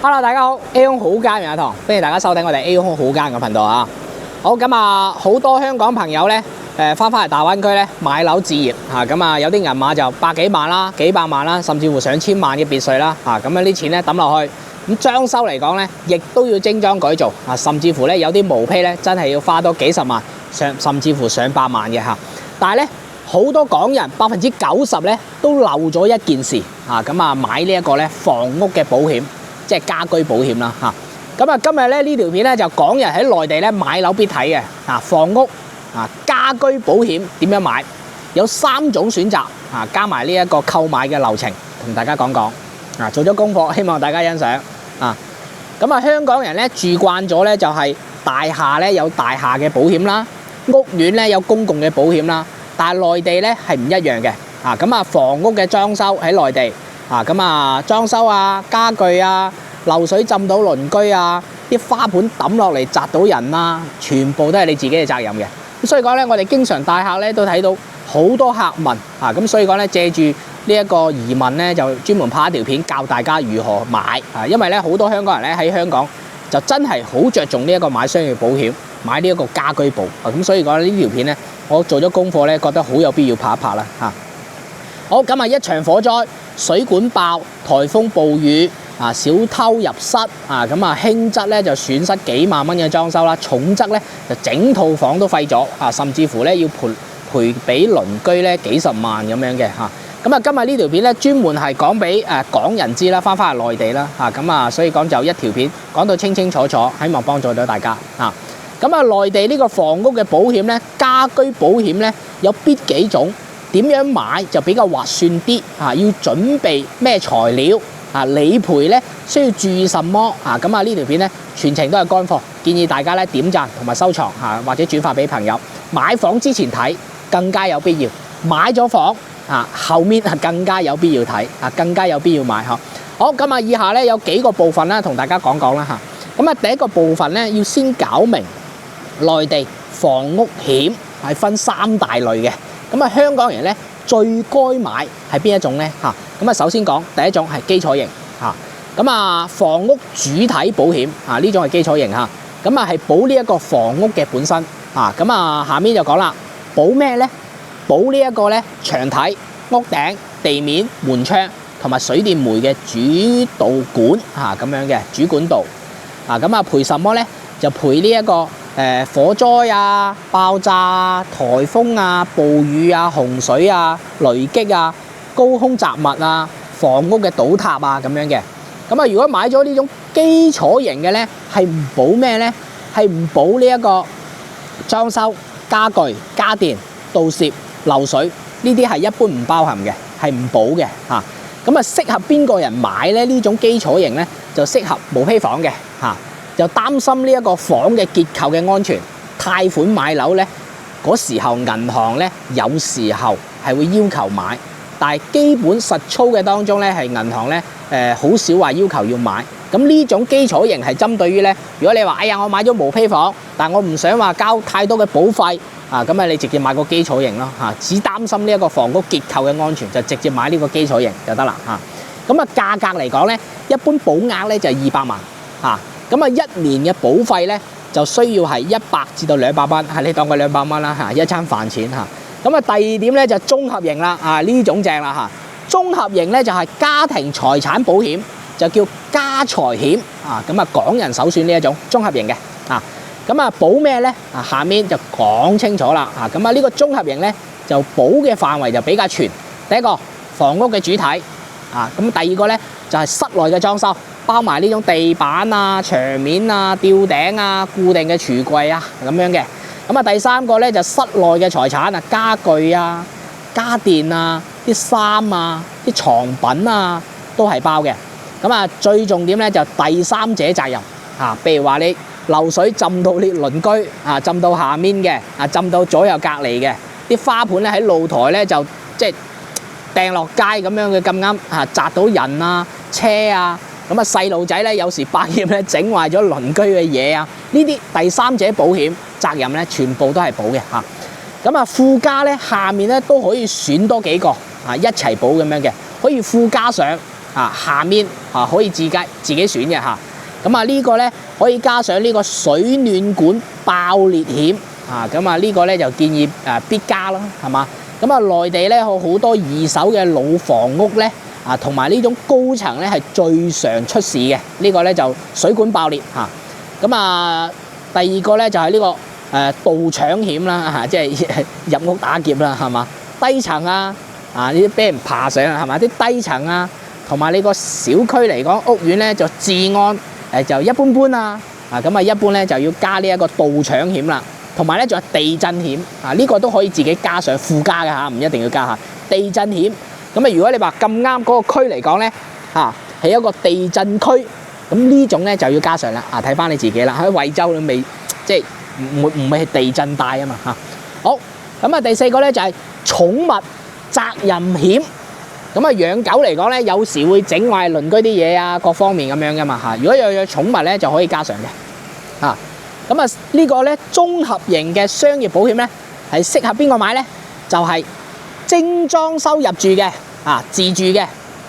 Hello， 大家好 ，A 空好家園阿堂，歡迎大家收睇我哋 A 空好家園嘅頻道啊！好咁啊，好多香港朋友咧，翻嚟大灣區咧買樓置業嚇，咁啊有啲銀碼就百幾萬啦、幾百萬啦，甚至乎上千萬嘅別墅啦嚇，咁樣啲錢咧抌落去，咁裝修嚟講咧，亦都要精裝改造啊，甚至乎咧有啲毛坯咧真係要花多幾十萬，甚至乎上百萬嘅嚇，但係咧。好多港人90%咧都漏咗一件事啊！咁啊買呢一個咧房屋嘅保險，即係家居保險啦嚇。咁啊今日咧呢條片咧就港人喺內地咧買樓必睇嘅啊房屋啊家居保險點樣買？有3種選擇啊，加埋呢一個購買嘅流程，同大家講講啊。做咗功課，希望大家欣賞啊。咁啊香港人咧住慣咗咧就係大廈咧有大廈嘅保險啦，屋苑咧有公共嘅保險啦。但係內地咧係唔一樣嘅，啊咁啊房屋嘅裝修喺內地，啊咁啊裝修啊家具啊漏水浸到鄰居啊，啲花盆抌落嚟砸到人啊，全部都係你自己嘅責任嘅。咁所以講咧，我哋經常帶客咧都睇到好多客問，啊咁所以講咧借住呢一個疑問咧，就專門拍一條片教大家如何買，啊因為咧好多香港人咧喺香港就真係好着重呢一個買商業保險，買呢一個家居保，啊咁所以講呢條片咧。我做咗功課咧，覺得好有必要拍一拍啦嚇。好咁啊，一場火災，水管爆、颱風暴雨啊，小偷入室啊，咁啊輕則咧就損失幾萬蚊嘅裝修啦，重則咧就整套房都廢咗啊，甚至乎咧要賠俾鄰居咧幾十萬咁樣嘅嚇。咁啊，今日呢條片咧專門係講俾港人知啦，翻嚟內地啦嚇，咁啊所以講就一條片講到清清楚楚，希望幫助到大家嚇。咁啊，內地呢個房屋嘅保險咧，家居保險咧有邊幾種？點樣買就比較划算啲啊？要準備咩材料啊？理賠咧需要注意什麼啊？咁啊，呢條片咧全程都係乾貨，建議大家咧點讚同埋收藏嚇，或者轉發俾朋友。買房之前睇更加有必要，買咗房啊後面係更加有必要睇啊，更加有必要買嚇。好，咁啊，以下咧有幾個部分啦，同大家講講啦嚇。咁啊，第一個部分咧要先搞明。內地房屋險係分3大類嘅，咁啊香港人咧最該買係邊一種咧嚇？咁啊首先講第一種係基礎型嚇，咁啊房屋主體保險啊呢種係基礎型嚇，咁啊係保呢一個房屋嘅本身嚇，咁啊下面就講啦，保咩咧？保呢一個咧牆體、屋頂、地面、門窗同埋水電煤嘅主導管嚇咁樣嘅主管道啊，咁啊賠什麼咧？就賠呢一個。火災啊、爆炸啊、颱風啊、暴雨啊、洪水啊、雷擊啊、高空雜物啊、房屋嘅倒塌啊咁樣嘅。咁啊，如果買咗呢種基礎型嘅咧，係唔保咩咧？係唔保呢一個裝修、家具、家電、盜竊、漏水呢啲係一般唔包含嘅，係唔保嘅嚇。咁啊，適合邊個人買咧？呢種基礎型咧就適合毛坯房嘅嚇。就擔心呢一個房嘅結構嘅安全，貸款買樓咧嗰時候銀行咧有時候係會要求買，但係基本實操嘅當中咧係銀行咧好少話要求要買。咁呢種基礎型係針對於咧，如果你話哎呀我買咗毛坯房，但我唔想話交太多嘅保費啊，咁啊你直接買個基礎型咯嚇，只擔心呢一個房屋結構嘅安全就直接買呢個基礎型就得啦嚇。咁啊價格嚟講咧，一般保額咧就係200萬嚇。咁啊，一年嘅保費咧就需要係100至到200蚊，係你當佢200蚊啦嚇，一餐飯錢嚇。咁啊，第二點咧就綜合型啦，啊呢種正啦嚇。綜合型咧就係家庭財產保險，就叫家財險啊。咁啊，港人首選呢一種綜合型嘅啊。咁啊，保咩咧？啊，下面就講清楚啦啊。咁啊，呢個綜合型咧就保嘅範圍就比較全。第一個房屋嘅主體啊，咁第二個咧就係室內嘅裝修。包埋呢種地板啊、牆面啊、吊頂啊、固定嘅櫥櫃啊咁樣嘅。咁啊，第三個咧就室內嘅財產啊，家具啊、家電啊、啲衫啊、啲床品啊都係包嘅。咁啊，最重點咧就第三者責任嚇，譬如話你漏水浸到你鄰居啊，浸到下面嘅啊，浸到左右隔離嘅啲花盆咧喺露台咧就即係掟落街咁樣嘅咁啱嚇，砸到人啊、車啊。咁啊，細路仔咧有時百厭咧整壞咗鄰居嘅嘢啊，呢啲第三者保險責任咧全部都係保嘅嚇。咁啊，附加咧下面咧都可以選多幾個啊一齊保咁樣嘅，可以附加上下面可以自己選嘅嚇。咁呢個咧可以加上呢個水暖管爆裂險咁呢個咧就建議必加啦，係嘛？咁內地咧有好多二手嘅老房屋咧同埋呢種高層咧係最常出事嘅，呢個咧就水管爆裂嚇。咁第二個咧就係呢個盜搶險啦即係入屋打劫啦，係嘛？低層呢啲俾人爬上係嘛？啲低層同埋呢個小區嚟講，屋苑咧就治安就一般般咁一般咧就要加呢一個盜搶險啦，同埋咧仲有地震險呢個都可以自己加上附加嘅唔一定要加地震險。咁如果你話咁啱嗰個區嚟講咧係一個地震區，咁呢種咧就要加上啦睇翻你自己啦。喺惠州你未即係唔係地震帶啊嘛好，咁第四個咧就係寵物責任險。咁養狗嚟講咧，有時會整壞鄰居啲嘢各方面咁樣噶嘛如果有寵物咧，就可以加上嘅咁呢個咧綜合型嘅商業保險咧，係適合邊個買咧？就係精裝修入住嘅自住嘅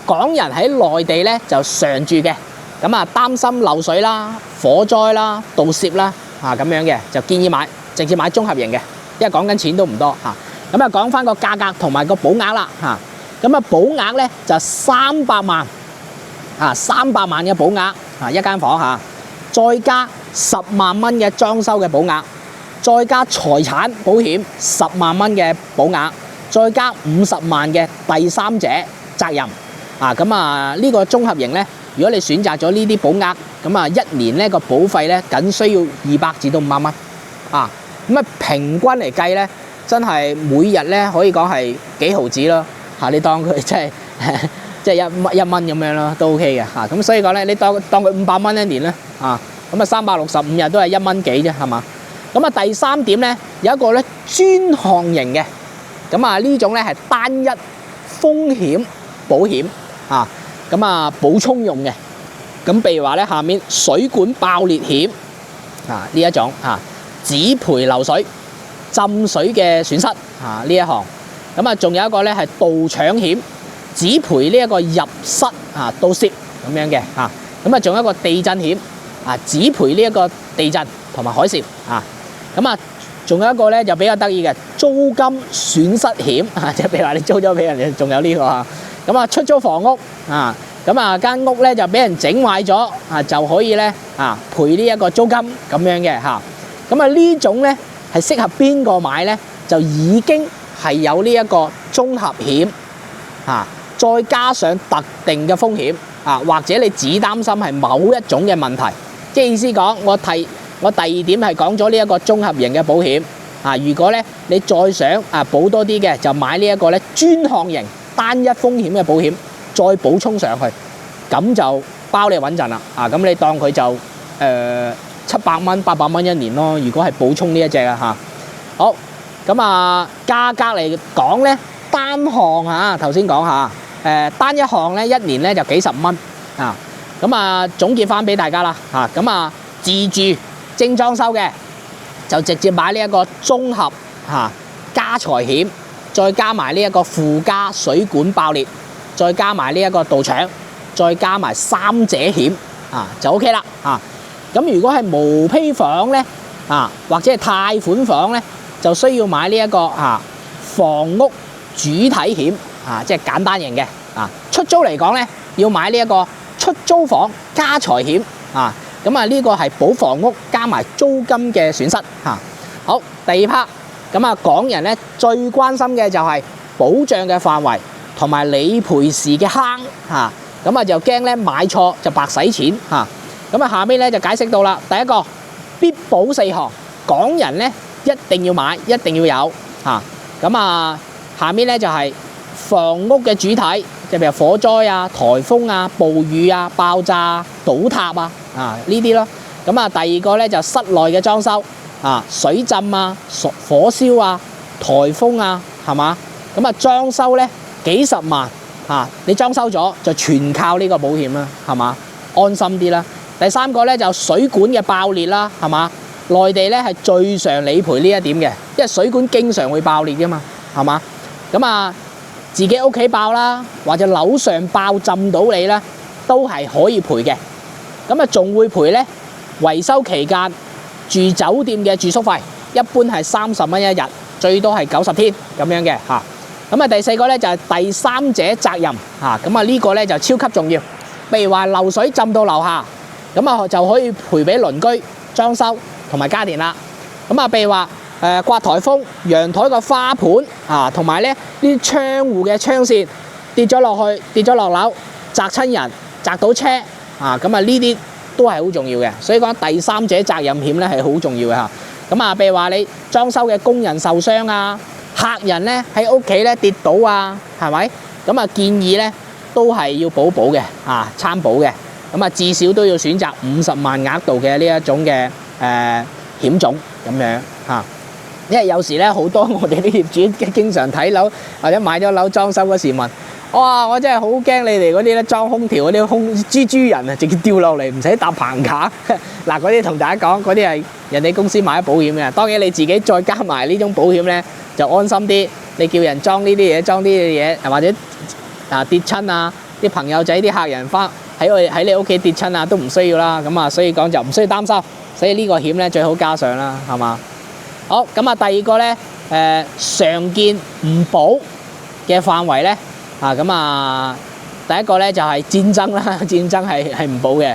港人喺內地咧就常住嘅，咁擔心漏水啦、火災啦、盜竊啦咁樣嘅，就建議直接買綜合型嘅，因為講緊錢都唔多咁講翻個價格同埋個保額啦咁保額咧就300萬300萬嘅保額一間房再加10萬蚊嘅裝修嘅保額，再加財產保險10萬蚊嘅保額，再加50萬嘅第三者責任咁呢個綜合型咧，如果你選擇咗呢啲保額，咁一年咧個保費咧僅需要200至到500蚊咁平均嚟計咧，真係每日咧可以講係幾毫子咯你當佢即係一蚊咁樣咯，都 OK 嘅咁所以講咧，你當佢500蚊一年咧咁365日都係1蚊幾啫，係嘛？咁第三點咧，有一個咧專項型嘅，咁呢種咧係單一風險保險咁補充用嘅。咁譬如話咧，下面水管爆裂險呢一種只賠流水、浸水嘅損失呢一項。咁仲有一個咧係盜搶險，只賠呢一個入室盜竊咁樣嘅咁仲有一個地震險只賠呢一個地震同埋海嘯咁仲有一個咧就比較得意嘅租金損失險即係譬如話你租咗俾人哋，仲有呢個咁出租房屋咁間屋咧就俾人整壞咗就可以咧賠呢一個租金咁樣嘅咁呢種咧係適合邊個買咧？就已經係有呢一個綜合險再加上特定嘅風險或者你只擔心係某一種嘅問題，即係意思講，我第二點係講咗呢一個綜合型嘅保險如果咧你再想保多啲嘅，就買呢一個咧專項型單一風險嘅保險，再補充上去，咁就包你穩陣啦咁你當佢就700蚊、800蚊一年咯。如果係補充呢一隻好。咁價格嚟講咧，單項頭先講單一項咧一年咧就幾十蚊咁總結翻俾大家啦咁自住精裝修嘅就直接買呢一個綜合家財險，再加埋呢一個附加水管爆裂，再加埋呢一個盜搶，再加埋三者險就 OK 啦咁如果係毛坯房咧或者係貸款房咧，就需要買呢一個房屋主體險即係簡單型嘅出租嚟講咧，要買呢一個出租房家財險咁呢個係保房屋加埋租金嘅損失好，第二 part 咁港人咧最關心嘅就係保障嘅範圍同埋理賠時嘅坑咁就驚咧買錯就白使錢咁下面咧就解釋到啦，第一個必保4項，港人咧一定要買，一定要有咁下面咧就係房屋嘅主體，即係譬如火災颱風暴雨爆炸倒塌呢啲咯。咁第二個咧就室內嘅裝修水浸火燒颱風係嘛？咁裝修咧幾十萬你裝修咗就全靠呢個保險啦，係嘛？安心啲啦。第三個咧就水管嘅爆裂啦，係嘛？內地咧係最常理賠呢一點嘅，因為水管經常會爆裂噶嘛，係嘛？咁自己屋企爆啦，或者樓上爆浸到你啦，都係可以賠嘅。咁啊，仲會賠咧維修期間住酒店嘅住宿費，一般係30蚊一日，最多係90天咁樣嘅嚇。咁啊，第四個咧就係第三者責任嚇。咁啊，呢個咧就超級重要。譬如話漏水浸到樓下，咁啊就可以賠俾鄰居裝修同埋家電啦。咁啊，譬如話刮颱風，陽台個花盤啊，同埋咧啲窗戶嘅窗線跌咗落去，跌咗落樓，砸親人，砸到車啊，咁啊呢啲都係好重要嘅。所以講第三者責任險咧係好重要嘅嚇。咁啊，譬如話你裝修嘅工人受傷啊，客人咧喺屋企咧跌倒啊，係咪？咁啊建議咧都係要保嘅啊，參保嘅。咁啊至少都要選擇50萬額度嘅呢一種嘅險種咁樣嚇。因為有時咧好多我哋啲業主經常睇樓或者買咗樓裝修嗰時問：哇！我真係好驚你哋嗰啲咧裝空調嗰啲蜘蛛人啊，直接掉落嚟唔使搭棚架。嗱，嗰啲同大家講，嗰啲係人哋公司買咗保險嘅。當然你自己再加埋呢種保險咧，就安心啲。你叫人裝呢啲嘢，裝呢啲嘢，或者跌親啊，啲朋友仔、啲客人翻喺你屋企跌親啊，都唔需要啦。咁啊，所以講就唔需要擔心。所以呢個險咧最好加上啦，係嘛？好，咁啊，第二個咧，常見唔保嘅範圍咧，咁啊，第一個咧就係戰爭啦，戰爭係唔保嘅。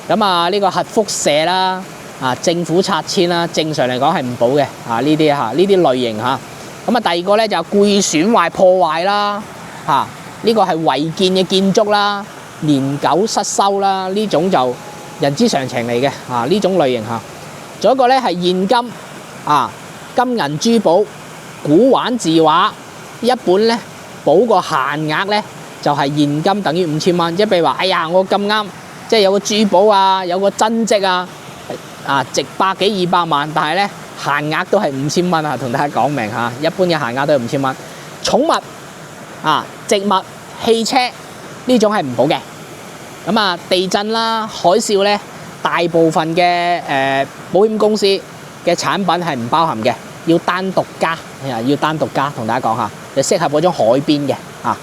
咁啊，呢個核輻射啦，政府拆遷啦，正常嚟講係唔保嘅。呢啲類型嚇。咁啊，第二個咧就故意損壞破壞啦，呢個係違建嘅建築啦，年久失修啦，呢種就人之常情嚟嘅。呢種類型嚇。仲有一個咧係現金金銀珠寶、古玩字畫一本咧，保個限額咧就係現金等於5000蚊。即係譬如話，哎呀，我咁啱，即係有個珠寶啊，有個真跡啊，值100幾200萬，但係咧限額都係5000蚊啊！同大家講明嚇，一般嘅限額都係5000蚊。寵物植物、汽車呢種係唔保嘅。咁啊，地震啦、海嘯咧，大部分嘅保險公司嘅產品係唔包含嘅，要單獨加，同大家講下，就適合嗰種海邊嘅嚇。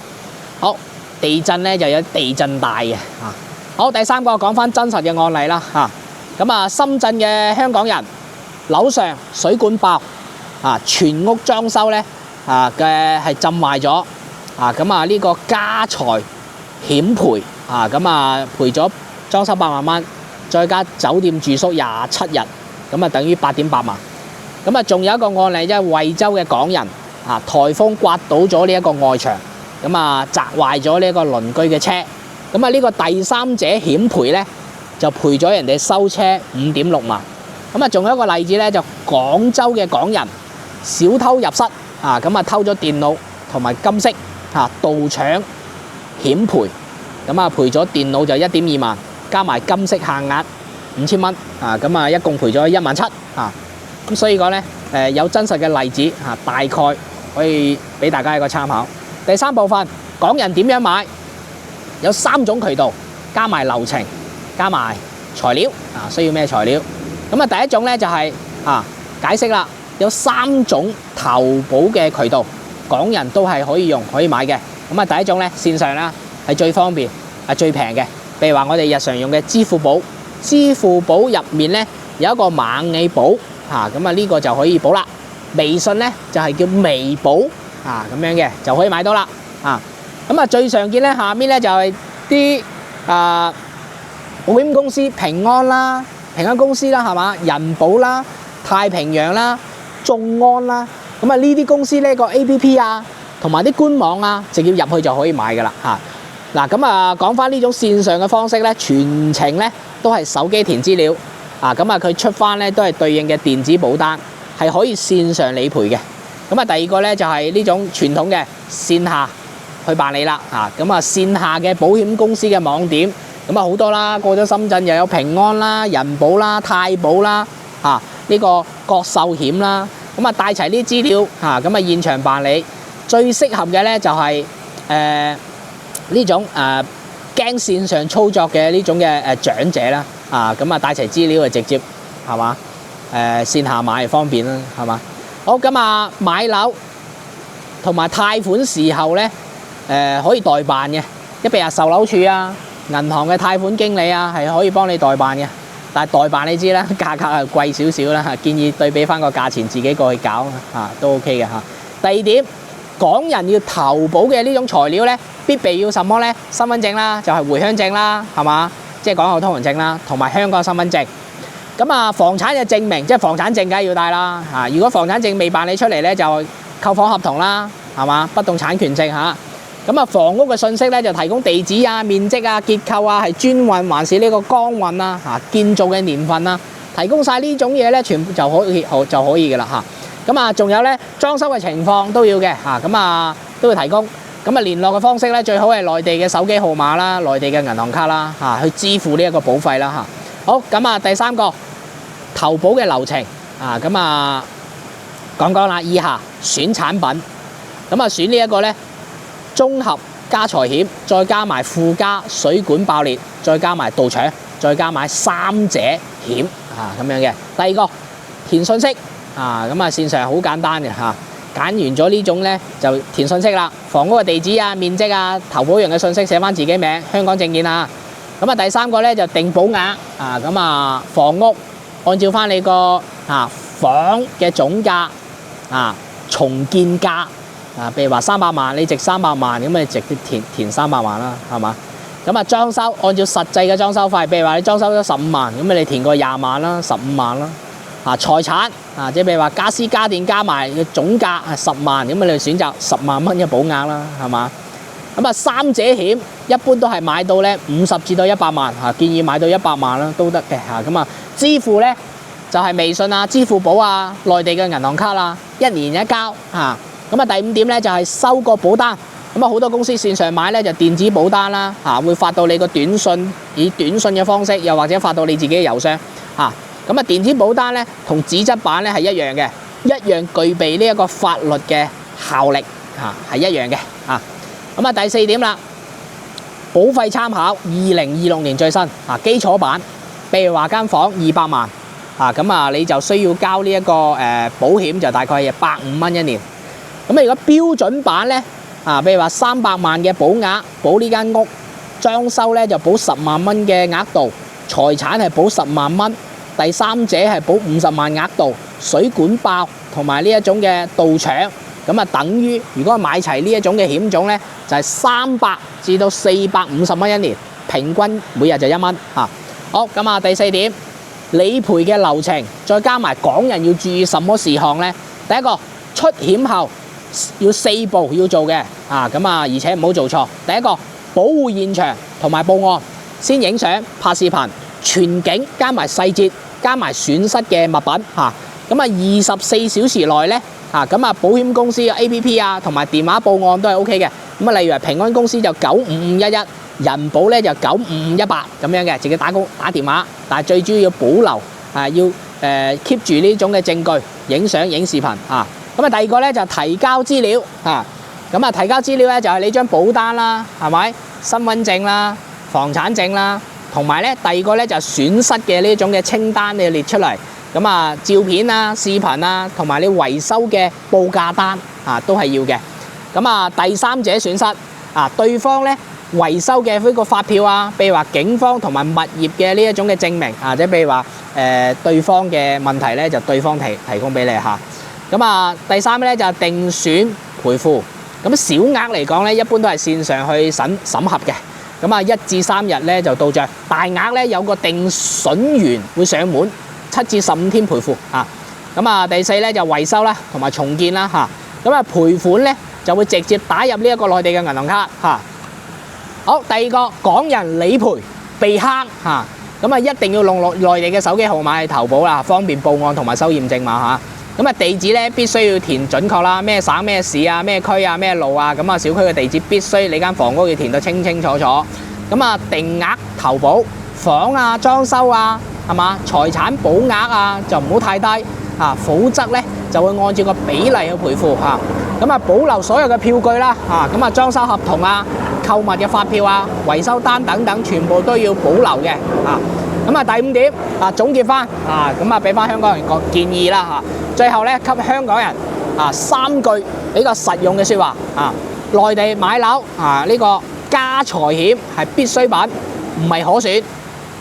好，地震咧就有地震帶嘅嚇。好，第三個講翻真實嘅案例啦嚇。咁啊，深圳嘅香港人樓上水管爆全屋裝修咧嘅係浸壞咗咁啊呢個家財險賠咁啊賠咗裝修8萬蚊，再加酒店住宿27日。咁啊，等於8.8萬。咁啊，仲有一個案例，即係惠州嘅港人颱風刮倒咗呢一個外牆，咁啊，砸壞咗呢一個鄰居嘅車。咁啊，呢個第三者險賠咧，就賠咗人哋修車5.6萬。咁啊，仲有一個例子咧，就廣州嘅港人小偷入室咁啊，偷咗電腦同埋金飾盜搶險賠，咁啊，賠咗電腦就1.2萬，加埋金飾限額5000蚊咁啊，一共賠咗17000咁所以講咧，有真實嘅例子大概可以俾大家一個參考。第三部分，港人點樣買？有3種渠道，加埋流程，加埋材料需要咩材料？咁啊，第一種咧就係解釋啦，有3種投保嘅渠道，港人都係可以用可以買嘅。咁啊，第一種咧線上啦，係最方便最平嘅。譬如話我哋日常用嘅支付寶。支付寶入面咧有一個螞蟻保咁啊，呢個就可以保啦。微信咧就係叫微保咁樣嘅就可以買到啦咁啊，最常見咧下面咧就係啲保險公司，平安啦、平安公司啦係嘛，人保啦、太平洋啦、眾安啦，咁啊呢啲公司呢個 APP 同埋啲官網直接入去就可以買噶啦嗱，咁啊講翻呢種線上嘅方式咧，全程咧都係手機填資料咁啊佢出翻咧都係對應嘅電子保單，係可以線上理賠嘅。咁啊第二個咧就係呢種傳統嘅線下去辦理啦咁啊線下嘅保險公司嘅網點咁啊好多啦，過咗深圳又有平安啦、人保啦、太保啦呢個國壽險啦，咁啊帶齊啲資料咁啊現場辦理。最適合嘅咧就係呢種驚線上操作嘅呢種嘅長者啦咁啊帶齊資料就直接係嘛線下買方便啦係嘛。好，咁啊買樓同埋貸款時候咧可以代辦嘅，譬如售樓處啊、銀行嘅貸款經理啊，係可以幫你代辦嘅。但係代辦你知啦，價格係貴少少啦，建議對比翻個價錢自己過去搞都 OK 嘅嚇。第二點，港人要投保嘅呢種材料咧，必備要什麼咧？身份證啦，就係回鄉證啦，係嘛？即係港澳通行證啦，同埋香港身份證。咁啊，房產嘅證明，即係房產證梗係要帶啦嚇。如果房產證未辦理出嚟咧，就購房合同啦，係嘛？不動產權證嚇。咁啊，房屋嘅信息咧就提供地址啊、面積啊、結構啊，係專運還是呢個光運啊、建造嘅年份啊，提供晒呢種嘢咧，全部就可以嘅啦嚇。咁啊，仲有咧裝修嘅情況都要嘅嚇，咁啊都要提供。咁啊，聯絡嘅方式咧最好係內地嘅手機號碼啦、內地嘅銀行卡啦嚇，去支付呢一個保費啦嚇。好，咁啊第三個投保嘅流程啊，咁啊講啦，以下選產品，咁啊選呢一個咧。綜合家財險，再加埋附加水管爆裂，再加埋盜搶，再加埋三者險咁樣嘅。第二個填信息咁啊線上好簡單嘅嚇，揀完咗呢種咧就填信息啦，房屋嘅地址啊、面積啊、投保人嘅信息寫翻自己名、香港證件啊。咁啊第三個咧就定保額咁啊房屋按照翻你個房嘅總價重建價。譬如話300萬，你值300萬，咁你直接填300萬啦，係嘛？咁啊裝修按照實際嘅裝修費，譬如話你裝修咗15萬，咁你填個20萬啦、15萬啦。財產即係譬如話家私家電加埋嘅總價10萬，咁你選擇10萬蚊嘅保額啦，係嘛？咁啊三者險一般都係買到咧50至到100萬建議買到100萬啦都得嘅咁啊支付咧就係微信啊、支付寶啊、內地嘅銀行卡啦，1年一交咁啊第5點咧就係收個保單，咁啊好多公司線上買咧就電子保單啦會發到你個短信，以短信嘅方式，又或者發到你自己嘅郵箱咁啊電子保單咧同紙質版咧係一樣嘅，一樣具備呢一個法律嘅效力係一樣嘅咁啊第4點啦，保費參考2026年最新基礎版，譬如話間房200萬咁啊你就需要交呢一個保險，就大概係150蚊一年。咁如果標準版咧譬如話300萬嘅保額，保呢間屋裝修咧就保10萬蚊嘅額度，財產係保10萬蚊，第三者係保50萬額度，水管爆同埋呢一種嘅盜搶，咁啊等於如果買齊呢一種嘅險種咧，就係300至到450蚊一年，平均每日就1蚊好，咁啊第4點理賠嘅流程，再加埋港人要注意什麼事項咧？第一個出險後要4步要做嘅咁啊，而且唔好做錯。第一個保護現場同埋報案，先影相拍視頻，全景加埋細節，加埋損失嘅物品咁啊24小時內咧咁啊保險公司嘅 APP同埋電話報案都係 OK 嘅。咁啊例如平安公司就95511，人保咧就95518咁樣嘅，自己打電話。但係最主要保留要keep 住呢種嘅證據，影相影視頻咁啊第二個咧就提交資料咁啊提交資料咧就係你張保單啦，係咪？身份證啦、房產證啦，同埋咧第二個咧就損失嘅呢種嘅清單你要列出嚟。咁啊照片啊、視頻啊，同埋你維修嘅報價單都係要嘅。咁啊第三者損失對方咧維修嘅呢個發票譬如話警方同埋物業嘅呢一種嘅證明即係譬如話對方嘅問題咧就對方提供俾你咁啊第三咧就係定損賠付。咁小額嚟講咧，一般都係線上去審核嘅。咁啊1至3日咧就到賬。大額咧有個定損員會上門，7至15天賠付咁啊第4咧就維修啦，同埋重建啦咁啊賠款咧就會直接打入呢一個內地嘅銀行卡好，第二個港人理賠被坑咁啊一定要用內地嘅手機號碼去投保啦，方便報案同埋收驗證碼咁啊地址咧必須要填準確啦，咩省咩市咩區咩路咁啊小區嘅地址必須你間房屋要填得清清楚楚。咁啊定額投保房裝修係嘛，財產保額就唔好太低否則咧就會按照個比例去賠付咁啊保留所有嘅票據啦咁啊裝修合同購物嘅發票維修單等等全部都要保留嘅咁啊第5點總結翻咁啊俾翻香港人個建議啦最後咧給香港人3句比較實用嘅說話內地買樓呢個家財險係必需品，唔係可選。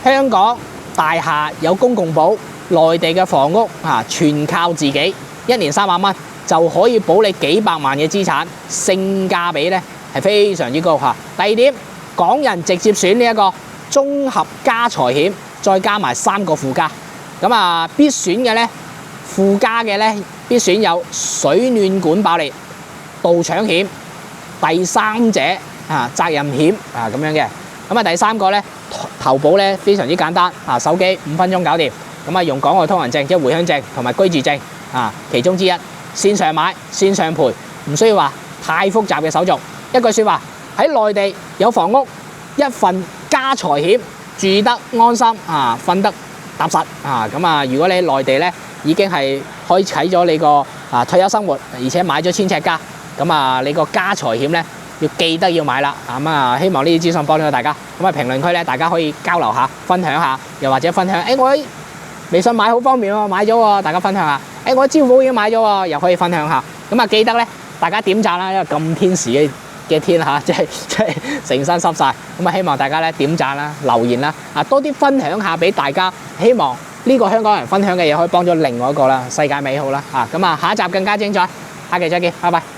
香港大廈有公共保，內地嘅房屋全靠自己，1年3萬蚊就可以保你幾百萬嘅資產，性價比咧係非常之高嚇。第二點，港人直接選呢一個綜合家財險，再加埋3個附加。咁必選嘅咧，附加嘅咧必選有水暖管爆裂、盜搶險、第三者責任險咁樣嘅。咁第三個咧投保咧非常之簡單手機5分鐘搞掂。咁用港澳通行證即係回鄉證同埋居住證其中之一，線上買線上賠，唔需要話太複雜嘅手續。一句説話，喺內地有房屋，一份家財險，住得安心瞓得踏實如果你喺內地咧已經係開啟咗你個退休生活，而且買咗1000尺家，咁你個家財險咧要記得要買啦。希望呢啲資訊幫到大家。咁評論區咧大家可以交流下，分享下，又或者分享我喺微信買好方便喎，買咗喎，大家分享下。我喺支付寶已經買咗喎，又可以分享下。記得咧大家點讚啦，因為咁天時嘅天即係成身濕晒。希望大家咧點讚啦、留言啦，多啲分享下俾大家。希望呢個香港人分享嘅嘢可以幫咗另外一個啦，世界美好啦。下一集更加精彩，下期再見，拜拜。